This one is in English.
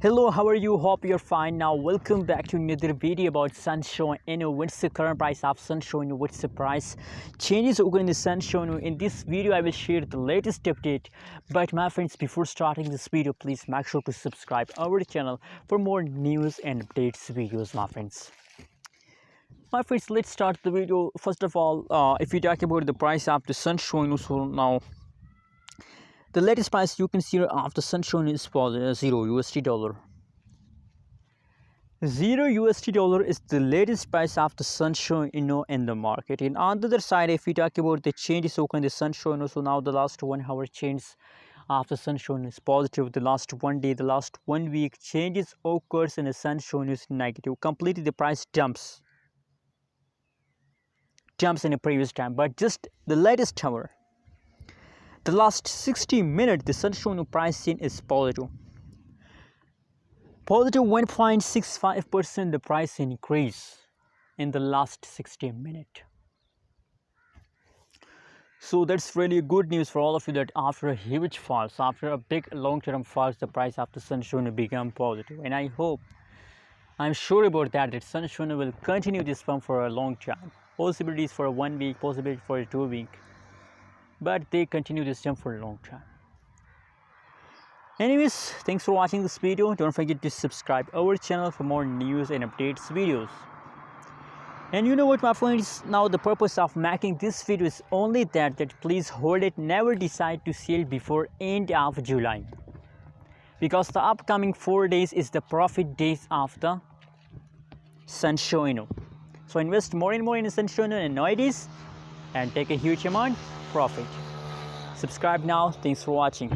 Hello, how are you? Hope you're fine. Now welcome back to another video about Sanshu inu. What's the current price of Sanshu inu? What's the price changes occurring in the Sanshu inu? In this video I will share the latest update. But my friends, before starting this video, please make sure to subscribe our channel for more news and updates videos, my friends. My friends, let's start the video. First of all, if we talk about the price of the Sanshu inu, so now the latest price you can see of the Sanshu inu is for $0 USD. $0 is the latest price of the Sanshu inu in the market. And on the other side, if we talk about the changes occurring in the Sanshu inu, so now the last 1 hour change of the Sanshu inu is positive. The last 1 day, the last 1 week changes occurs in the Sanshu inu is negative. Completely the price jumps in the previous time, but just the latest hour, the last 60 minutes, the Sanshu inu pricing is positive. Positive 1.65% the price increase in the last 60 minutes. So that's really good news for all of you that after a huge fall, so after a big long-term fall, the price of the Sanshu inu become positive. And I'm sure about that Sanshu inu will continue this pump for a long time. Possibilities for 1 week, possibility for 2 weeks. But they continue this jump for a long time. Anyways, thanks for watching this video. Don't forget to subscribe our channel for more news and updates videos. And you know what, my friends, now the purpose of making this video is only that please hold it, never decide to sell before end of July, because the upcoming 4 days is the profit days of the Sanshu inu. So invest more and more in Sanshu inu and nowadays and take a huge amount profit. Subscribe now. Thanks for watching.